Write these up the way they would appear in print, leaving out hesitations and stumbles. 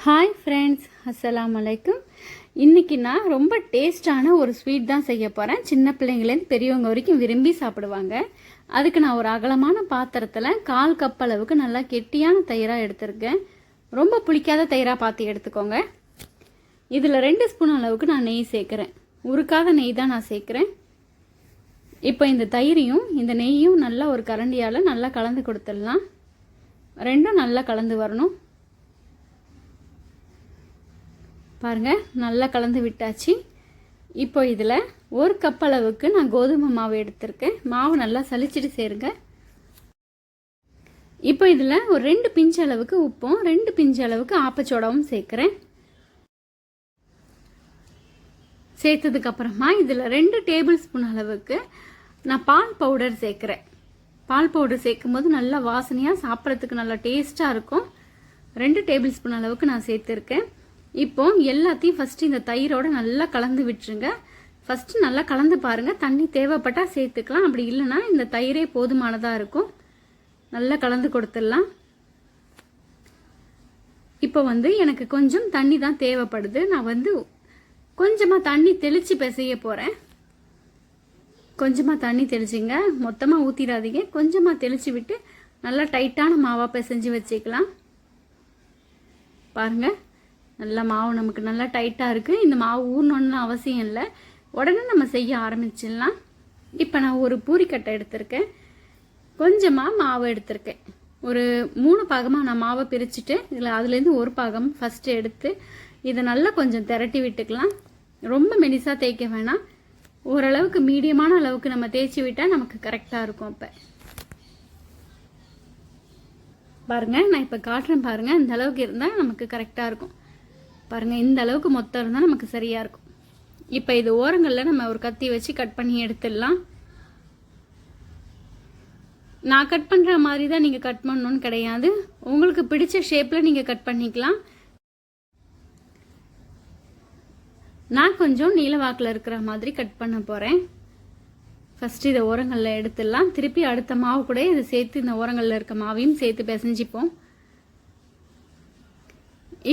Hi friends, அஸ்ஸலாமு அலைக்கும். இன்றைக்கி நான் ரொம்ப டேஸ்டான ஒரு ஸ்வீட் தான் செய்ய போகிறேன். சின்ன பிள்ளைங்கலேருந்து பெரியவங்க வரைக்கும் விரும்பி சாப்பிடுவாங்க. அதுக்கு நான் ஒரு அகலமான பாத்திரத்தில் 1/4 கப் அளவுக்கு நல்லா கெட்டியான தயிராக எடுத்திருக்கேன். ரொம்ப புளிக்காத தயிராக பார்த்து எடுத்துக்கோங்க. இதில் 2 ஸ்பூன் அளவுக்கு நான் நெய் சேர்க்குறேன். உருக்காத நெய் தான் நான் சேர்க்குறேன். இப்போ இந்த தயிரையும் இந்த நெய்யும் நல்லா ஒரு கரண்டியால் நல்லா கலந்து கொடுத்துடலாம். ரெண்டும் நல்லா கலந்து வரணும். பாருங்கள், நல்லா கலந்து விட்டாச்சு. இப்போ இதில் 1 கப் அளவுக்கு நான் கோதுமை மாவு எடுத்திருக்கேன். மாவு நல்லா சலிச்சிட்டு சேருங்க. இப்போ இதில் ஒரு 2 பிஞ்சு அளவுக்கு உப்பும் 2 பிஞ்சு அளவுக்கு ஆப்பச்சோடாவும் சேர்க்குறேன். சேர்த்ததுக்கப்புறமா இதில் 2 டேபிள் ஸ்பூன் அளவுக்கு நான் பால் பவுடர் சேர்க்குறேன். பால் பவுடர் சேர்க்கும் போது நல்லா வாசனையாக சாப்பிட்றதுக்கு நல்லா டேஸ்ட்டாக இருக்கும். 2 டேபிள் ஸ்பூன் அளவுக்கு நான் சேர்த்துருக்கேன். இப்போ எல்லாத்தையும் ஃபஸ்ட்டு இந்த தயிரோடு நல்லா கலந்து விட்டுருங்க. ஃபஸ்ட்டு நல்லா கலந்து பாருங்கள். தண்ணி தேவைப்பட்டால் சேர்த்துக்கலாம், அப்படி இல்லைன்னா இந்த தயிரே போதுமானதாக இருக்கும். நல்லா கலந்து கொடுத்துடலாம். இப்போ எனக்கு கொஞ்சம் தண்ணி தான் தேவைப்படுது. நான் கொஞ்சமாக தண்ணி தெளித்து பிசைய போகிறேன். கொஞ்சமாக தண்ணி தெளிச்சிங்க, மொத்தமாக ஊற்றிடாதீங்க. கொஞ்சமாக தெளித்து விட்டு நல்லா டைட்டான மாவாக பிசைஞ்சு வச்சுக்கலாம். பாருங்கள், நல்லா மாவு நமக்கு நல்லா டைட்டாக இருக்குது. இந்த மாவு ஊறணுன்னு அவசியம் இல்லை, உடனே நம்ம செய்ய ஆரம்பிச்சிடலாம். இப்போ நான் ஒரு பூரிக்கட்டை எடுத்திருக்கேன். கொஞ்சமாக மாவு எடுத்திருக்கேன். ஒரு 3 பாகமாக நான் மாவை பிரிச்சுட்டு இதில் அதுலேருந்து ஒரு பாகம் ஃபஸ்ட்டு எடுத்து இதை நல்லா கொஞ்சம் திரட்டி விட்டுக்கலாம். ரொம்ப மெலிசாக தேய்க்க வேணாம், ஓரளவுக்கு மீடியமான அளவுக்கு நம்ம தேய்ச்சி விட்டால் நமக்கு கரெக்டாக இருக்கும். அப்போ பாருங்கள், நான் இப்போ காட்டுறேன் பாருங்கள். இந்த அளவுக்கு இருந்தால் நமக்கு கரெக்டாக இருக்கும். பாருங்கள், இந்த அளவுக்கு மொத்தம் இருந்தால் நமக்கு சரியாக இருக்கும். இப்போ இது ஓரங்களில் நம்ம ஒரு கத்தி வச்சு கட் பண்ணி எடுத்துடலாம். நான் கட் பண்ணுற மாதிரி தான் நீங்கள் கட் பண்ணணும்னு கிடையாது. உங்களுக்கு பிடிச்ச ஷேப்பில் நீங்கள் கட் பண்ணிக்கலாம். நான் கொஞ்சம் நீல வாக்கில் இருக்கிற மாதிரி கட் பண்ண போகிறேன். ஃபஸ்ட்டு இதை ஓரங்களில் எடுத்துடலாம். திருப்பி அடுத்த மாவு கூட இதை சேர்த்து இந்த ஓரங்களில் இருக்க மாவையும் சேர்த்து பிசைஞ்சிப்போம்.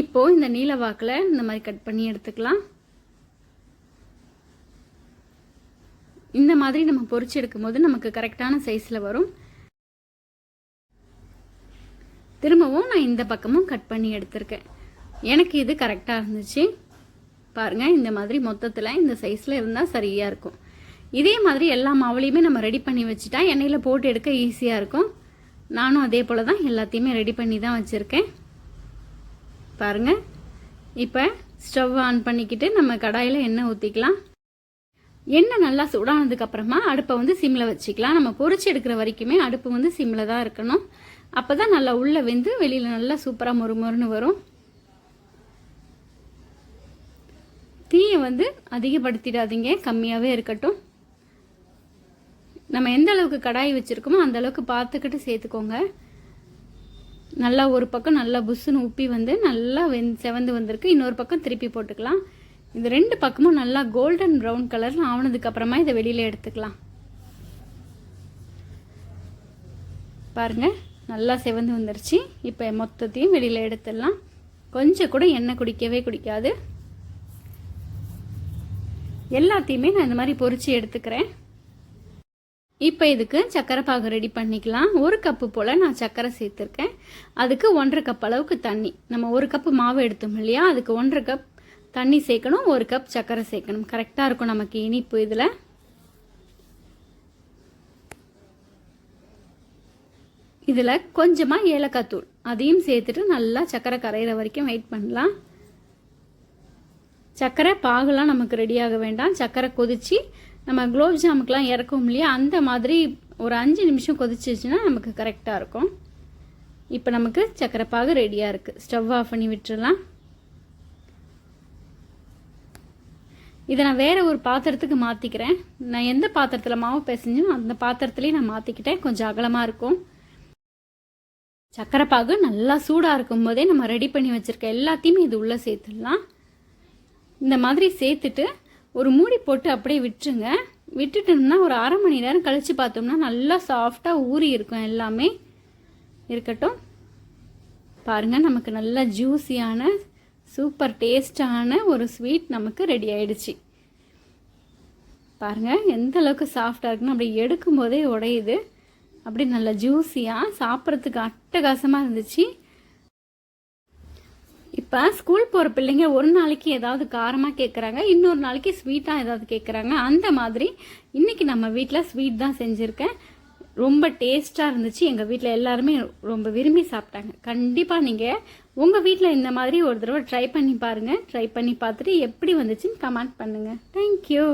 இப்போ இந்த நீல வாக்கில் இந்த மாதிரி கட் பண்ணி எடுத்துக்கலாம். இந்த மாதிரி நம்ம பொரிச்சு எடுக்கும்போது நமக்கு கரெக்டான சைஸில் வரும். திரும்பவும் நான் இந்த பக்கமும் கட் பண்ணி எடுத்திருக்கேன். எனக்கு இது கரெக்டாக இருந்துச்சு. பாருங்கள், இந்த மாதிரி மொத்தத்தில் இந்த சைஸில் இருந்தால் சரியாக இருக்கும். இதே மாதிரி எல்லா மாவுலையுமே நம்ம ரெடி பண்ணி வச்சுட்டா எண்ணெயில் போட்டு எடுக்க ஈஸியாக இருக்கும். நானும் அதே போல் தான் எல்லாத்தையுமே ரெடி பண்ணி தான் வச்சுருக்கேன். பாருங்கள், இப்போ ஸ்டவ் ஆன் பண்ணிக்கிட்டு நம்ம கடாயில் எண்ணெய் ஊற்றிக்கலாம். எண்ணெய் நல்லா சூடானதுக்கப்புறமா அடுப்பை சிம்மில் வச்சுக்கலாம். நம்ம பொரிச்சு எடுக்கிற வரைக்குமே அடுப்பு சிம்மில் தான் இருக்கணும். அப்போ தான் நல்லா உள்ளே வெந்து வெளியில் நல்லா சூப்பராக மொறுமொறுன்னு வரும். தீயை அதிகப்படுத்திடாதீங்க, கம்மியாகவே இருக்கட்டும். நம்ம எந்த அளவுக்கு கடாய் வச்சுருக்கோமோ அந்த அளவுக்கு பார்த்துக்கிட்டு சேர்த்துக்கோங்க. நல்லா ஒரு பக்கம் நல்லா புஷ்ஷுன்னு உப்பி நல்லா செவந்து வந்திருக்கு. இன்னொரு பக்கம் திருப்பி போட்டுக்கலாம். இந்த 2 பக்கமும் நல்லா கோல்டன் ப்ரௌன் கலர் ஆனதுக்கப்புறமா இதை வெளியில் எடுத்துக்கலாம். பாருங்கள், நல்லா செவந்து வந்துருச்சு. இப்போ மொத்தத்தையும் வெளியில் எடுத்துடலாம். கொஞ்சம் கூட எண்ணெய் குடிக்கவே குடிக்காது. எல்லாத்தையுமே நான் இந்த மாதிரி பொரிச்சு எடுத்துக்கிறேன். இப்போ இதுக்கு சர்க்கரை பாகு ரெடி பண்ணிக்கலாம். 1 கப்பு போல் நான் சர்க்கரை சேர்த்துருக்கேன். அதுக்கு 1/2 கப் அளவுக்கு தண்ணி. நம்ம 1 கப்பு மாவு எடுத்தோம் இல்லையா, அதுக்கு 1/2 கப் தண்ணி சேர்க்கணும், 1 கப் சர்க்கரை சேர்க்கணும். கரெக்டாக இருக்கும் நமக்கு இனிப்பு. இதில் கொஞ்சமாக ஏலக்காய் தூள் அதையும் சேர்த்துட்டு நல்லா சர்க்கரை கரையிற வரைக்கும் வெயிட் பண்ணலாம். சர்க்கரை பாகுலாம் நமக்கு ரெடியாக வேண்டாம். சர்க்கரை கொதிச்சு நம்ம குலோப் ஜாமுக்கெலாம் இறக்கும் இல்லையா, அந்த மாதிரி ஒரு 5 நிமிஷம் கொதிச்சிச்சுன்னா நமக்கு கரெக்டாக இருக்கும். இப்போ நமக்கு சர்க்கரை பாகு ரெடியாக இருக்குது. ஸ்டவ் ஆஃப் பண்ணி விட்டுறலாம். இதை நான் வேறு ஒரு பாத்திரத்துக்கு மாற்றிக்கிறேன். நான் எந்த பாத்திரத்தில் மாவு பிசைஞ்சோ அந்த பாத்திரத்துலேயே நான் மாற்றிக்கிட்டேன். கொஞ்சம் அகலமாக இருக்கும். சர்க்கரை பாகு நல்லா சூடாக இருக்கும் போதே நம்ம ரெடி பண்ணி வச்சுருக்க எல்லாத்தையுமே இது உள்ளே சேர்த்துடலாம். இந்த மாதிரி சேர்த்துட்டு ஒரு மூடி போட்டு அப்படியே விட்டுருங்க. விட்டுட்டோம்னா ஒரு 1/2 மணி நேரம் கழித்து பார்த்தோம்னா நல்லா சாஃப்டாக ஊறி இருக்கும். எல்லாமே இருக்கட்டும். பாருங்கள், நமக்கு நல்லா ஜூஸியான சூப்பர் டேஸ்டான ஒரு ஸ்வீட் நமக்கு ரெடி ஆயிடுச்சு. பாருங்கள் எந்த அளவுக்கு சாஃப்டாக இருக்குன்னு, அப்படி எடுக்கும்போதே உடையுது. அப்படி நல்லா ஜூஸியாக சாப்பிட்றதுக்கு அட்டகாசமாக இருந்துச்சு. இப்போ ஸ்கூல் போகிற பிள்ளைங்க ஒரு நாளைக்கு ஏதாவது காரமாக கேட்குறாங்க, இன்னொரு நாளைக்கு ஸ்வீட்டாக ஏதாவது கேட்குறாங்க. அந்த மாதிரி இன்றைக்கி நம்ம வீட்டில் ஸ்வீட் தான் செஞ்சுருக்கேன். ரொம்ப டேஸ்ட்டாக இருந்துச்சு. எங்கள் வீட்டில் எல்லாருமே ரொம்ப விரும்பி சாப்பிட்டாங்க. கண்டிப்பாக நீங்கள் உங்கள் வீட்டில் இந்த மாதிரி ஒரு தடவை ட்ரை பண்ணி பாருங்கள். ட்ரை பண்ணி பார்த்துட்டு எப்படி வந்துச்சுன்னு கமெண்ட் பண்ணுங்கள். தேங்க்யூ.